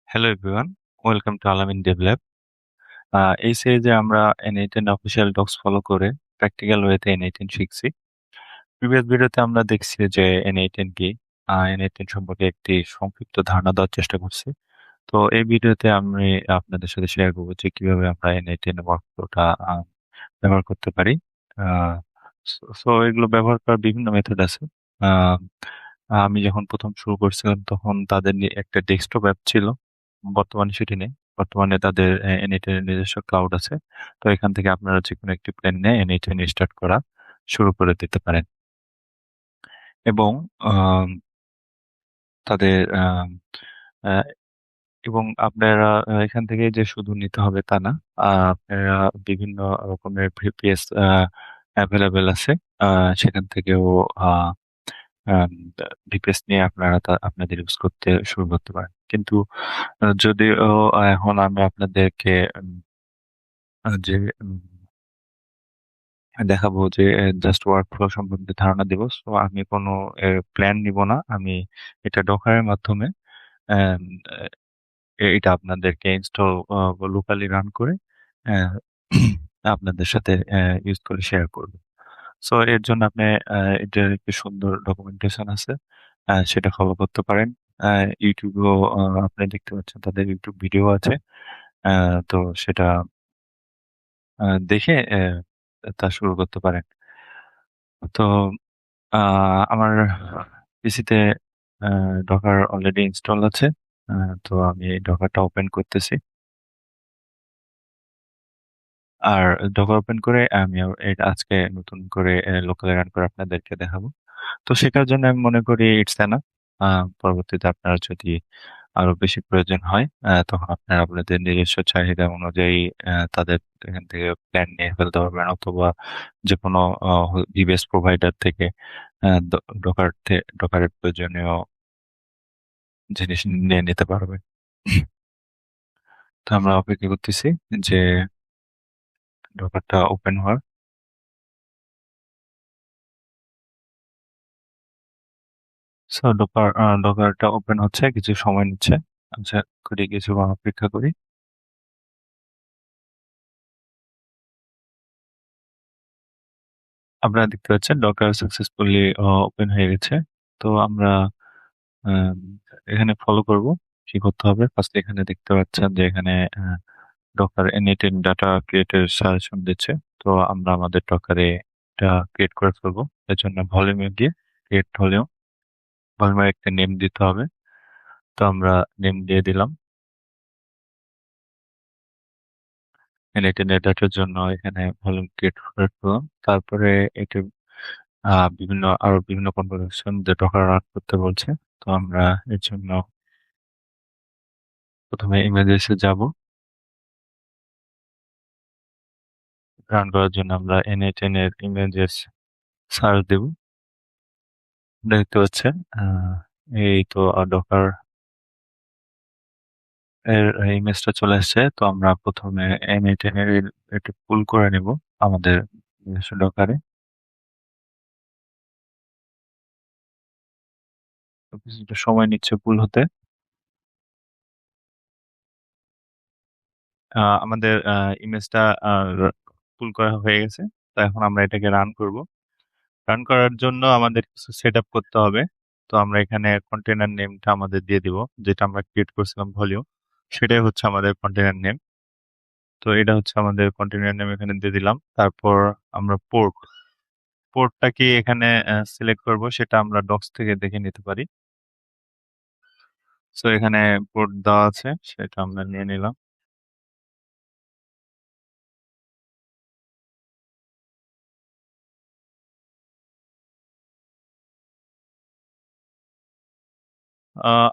Hello everyone, welcome to আলামিন develop. এই সিরিজে আমরা N18 অফিসিয়াল ডক্স ফলো করে প্র্যাকটিক্যাল ওয়েতে N18 শিখছি। প্রিভিয়াস ভিডিওতে আমরা দেখছি যে N18 কি, N18 সম্পর্কে একটি সংক্ষিপ্ত ধারণা দেওয়ার চেষ্টা করছি। তো এই ভিডিওতে আমি আপনাদের সাথে শেয়ার করবো যে কিভাবে আমরা N18 ওয়ার্কফ্লোটা ব্যবহার করতে পারি। সো এগুলো ব্যবহার করার বিভিন্ন মেথড আছে। আহ, আমি যখন প্রথম শুরু করছিলাম তখন তাদের একটা ডেস্কটপ অ্যাপ ছিল। বর্তমানে সেটি নেই। বর্তমানে তাদের N18 এর নিজস্ব ক্লাউড আছে। তো এখান থেকে আপনারা যেকোনো একটি প্ল্যান নিয়ে N18 স্টার্ট করা শুরু করে দিতে পারেন। এবং আম, তাদের আহ, এবং আপনারা এখান থেকে যে শুধু নিতে হবে তা না। আপনারা বিভিন্ন রকমের ভিপিএস অ্যাভেলেবেল আছে। সেখান থেকেও ভিপিএস নিয়ে আপনারা আপনাদের ইউজ করতে শুরু করতে পারেন। কিন্তু যদিও এখন আমি আপনাদেরকে যে দেখাবো যে জাস্ট ওয়ার্ক ফ্লো সম্বন্ধে ধারণা দিব। সো আমি কোনো প্ল্যান নিব না। আমি এটা ডকারের মাধ্যমে আম, এটা আপনাদেরকে ইনস্টল লোকালি রান করে আহ, আপনাদের সাথে ইউজ করে শেয়ার করব। সো এর জন্য আপনি এটার একটি সুন্দর ডকুমেন্টেশন আছে, সেটা ফলো করতে পারেন। ইউটিউবেও আপনি দেখতে পাচ্ছেন তাদের ইউটিউব ভিডিও আছে। তো সেটা দেখে তা শুরু করতে পারেন। তো আমার পিসিতে ডকার অলরেডি ইনস্টল আছে। তো আমি এই ডকারটা ওপেন করতেছি। আর ডকার ওপেন করে আমি এটা আজকে নতুন করে লোকালি রান করে আপনাদেরকে দেখাবো। তো শেখার জন্য আমি মনে করি ইটস এনাফ। পরবর্তীতে আপনারা যদি আরো বেশি প্রয়োজন হয় তখন আপনারা আপনাদের নিজস্ব চাহিদা অনুযায়ী তাদের এখান থেকে প্ল্যান নিয়ে ফেলতে পারবেন, অথবা যে কোনো ডিভাইস প্রোভাইডার থেকে ডকারের প্রয়োজনীয় জিনিস নিয়ে নিতে পারবেন। তো আমরা অপেক্ষা করতেছি যে ডকারটা ওপেন হওয়ার। সো ডকারটা ওপেন হচ্ছে, কিছু সময় নিচ্ছে। আচ্ছা, করি কিছু অপেক্ষা করি। আপনারা দেখতে পাচ্ছেন ডকার সাকসেসফুলি ওপেন হয়ে গেছে। তো আমরা আম, এখানে ফলো করব কি করতে হবে। ফার্স্ট এখানে দেখতে পাচ্ছেন যে এখানে ডকার এনএটেড ডাটা ক্রিয়েটের সাজেশন দিচ্ছে। তো আমরা আমাদের ডকারে এটা ক্রিয়েট করে ফেলবো। এর জন্য ভলিউমে গিয়ে ক্রিয়েট ভলিউমে একটা নেম দিতে হবে। তো আমরা নেম দিয়ে দিলাম। এনএটেড ডাটার জন্য এখানে ভলিউম ক্রিয়েট করে ফেললাম। তারপরে এটা বিভিন্ন কনফিগারেশন যে ডকার রান করতে বলছে। তো আমরা এর জন্য প্রথমে ইমেজেসে যাব। রান করার জন্য আমরা N18 এর ইমেজেস সার্চ দেব। দেখতে পাচ্ছেন এই তো ডকার এর ইমেজটা চলে আসছে। তো আমরা প্রথমে N18 এর এটা পুল করে নিব আমাদের ডকারে। কিছুটা সময় নিচ্ছে পুল হতে। আমাদের ইমেজটা পুল করা হয়ে গেছে। তো এখন আমরা এটাকে রান করব। রান করার জন্য আমাদের কিছু সেট আপ করতে হবে। তো আমরা এখানে কন্টেনার নেমটা আমাদের দিয়ে দিব, যেটা আমরা ক্রিয়েট করছিলাম ভলিউম। সেটাই হচ্ছে আমাদের কন্টেনার নেম। তো এটা হচ্ছে আমাদের কন্টেনার নেম, এখানে দিয়ে দিলাম। তারপর আমরা পোর্টটা কি এখানে সিলেক্ট করব, সেটা আমরা ডক্স থেকে দেখে নিতে পারি। সো এখানে পোর্ট দেওয়া আছে, সেটা আমরা নিয়ে নিলাম।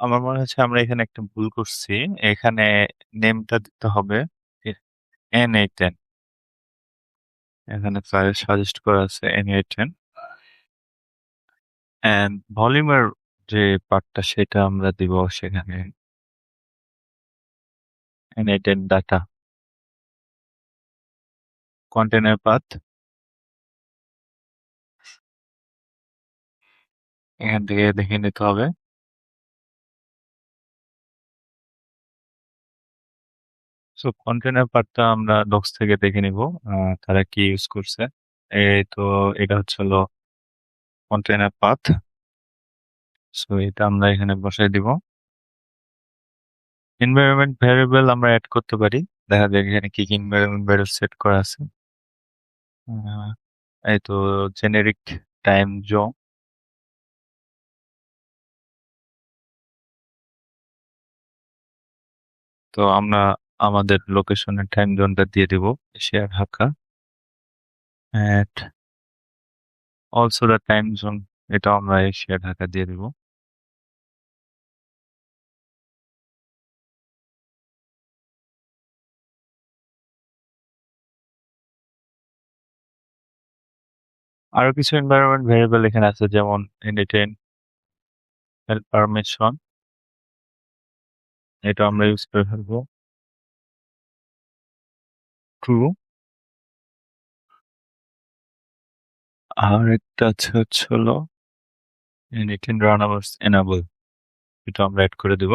আমার মনে হচ্ছে আমরা এখানে একটা ভুল করছি। এখানে নেমটা দিতে হবে N18। এখানে সাজেস্ট করা আছে N18। এন্ড ভলিউমের যে পার্টটা সেটা আমরা দিব সেখানে N18 ডাটা কন্টেনার পাথ। এখান থেকে দেখে নিতে হবে। সো কন্টেইনার পার্টটা আমরা ডক্স থেকে দেখে নিব। তারা কি ইউজ করছে। এই তো এটা হচ্ছে হলো কন্টেইনার পাথ। সো এটা আমরা এখানে বসাই দিব। এনভায়রনমেন্ট ভ্যারিয়েবল আমরা এড করতে পারি। দেখা যাক এখানে কি এনভায়রনমেন্ট ভ্যারিয়েবল সেট করা আছে। এই তো জেনেরিক টাইম জোন। তো আমরা আমাদের লোকেশনের টাইম জোনটা দিয়ে দিব Asia Dhaka. And also the time zone, এটা আমরা এশিয়া ঢাকা দিয়ে দিব। আরো কিছু এনভায়রনমেন্ট ভ্যারিয়েবল এখানে আছে, যেমন এনিটেন পারমিশন, এটা আমরা ইউজ করে ফেলবো। ট্রু। আর একটা আছে হচ্ছে হলো এনিটেন রান আওয়ার্স এনাবল, এটা আমরা অ্যাড করে দিব।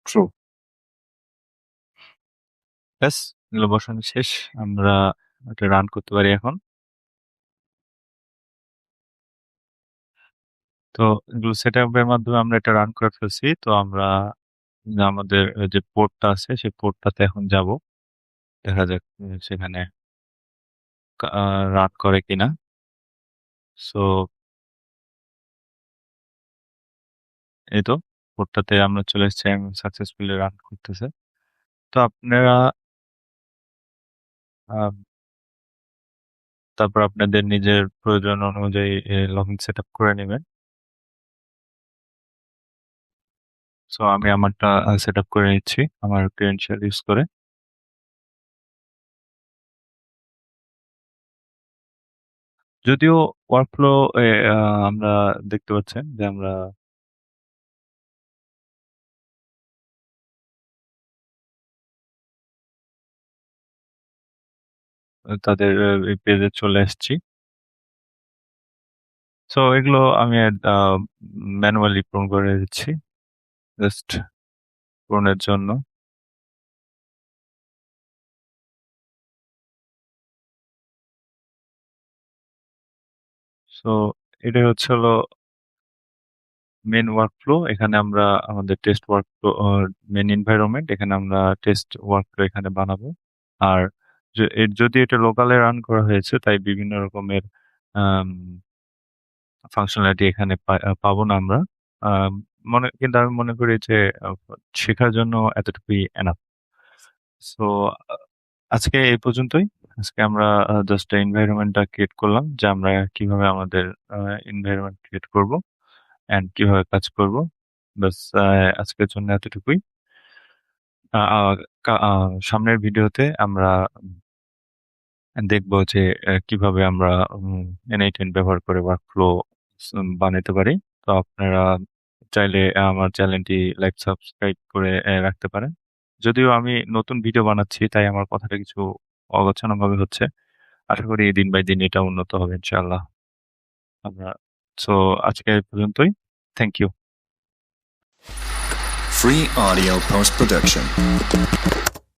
ট্রু। ব্যাস, এগুলো বসানো শেষ। আমরা এটা রান করতে পারি এখন। তো এগুলো সেটআপের মাধ্যমে আমরা এটা রান করে ফেলছি। তো আমরা আমাদের যে পোর্টটা আছে সেই পোর্টটাতে এখন যাব। দেখা যাক সেখানে রান করে কিনা। সো এই তো পোর্টটাতে আমরা চলে এসেছি, সাকসেসফুলি রান করতেছে। তো আপনারা তারপর আপনাদের নিজের প্রয়োজন অনুযায়ী লগ ইন সেট আপ করে নেবেন। সো আমি আমারটা সেট আপ করে নিচ্ছি আমার ক্রেডেনশিয়াল ইউজ করে। যদিও ওয়ার্কফ্লো আমরা দেখতে পাচ্ছেন যে আমরা তাদের এই পেজে চলে এসেছি। সো এগুলো আমি ম্যানুয়ালি পূরণ করে দিচ্ছি জাস্ট পূরণের জন্য। সো এটাই হচ্ছে হলো মেন ওয়ার্কফ্লো। এখানে আমরা আমাদের টেস্ট ওয়ার্কফ্লো, মেন এনভায়রনমেন্ট, এখানে আমরা টেস্ট ওয়ার্কফ্লো এখানে বানাবো। আর যদি এটা লোকালে রান করা হয়েছে তাই বিভিন্ন রকমের ফাংশনালিটি এখানে পাবো না আমরা। আম, কিন্তু আমি মনে করি যে আহ, শেখার জন্য এতটুকুই এনাফ। সো আজকে এই পর্যন্তই। আজকে আমরা জাস্ট এনভায়রনমেন্টটা ক্রিয়েট করলাম, যে আমরা কিভাবে আমাদের এনভায়রনমেন্ট ক্রিয়েট করব এন্ড কিভাবে কাজ করব। বাস, আজকের জন্য এতটুকুই। আহ, আহ, সামনের ভিডিওতে আমরা দেখবো যে কিভাবে আমরা N8N ব্যবহার করে ওয়ার্কফ্লো বানাতে পারি। তো আপনারা চাইলে আমার চ্যানেলটি লাইক সাবস্ক্রাইব করে রাখতে পারেন। যদিও আমি নতুন ভিডিও বানাচ্ছি তাই আমার কথাটা কিছু অগোছালো ভাবে হচ্ছে। আশা করি দিন বাই দিন এটা উন্নত হবে ইনশাআল্লাহ। আমরা সো আজকে এই পর্যন্তই। Thank you. Free audio post production.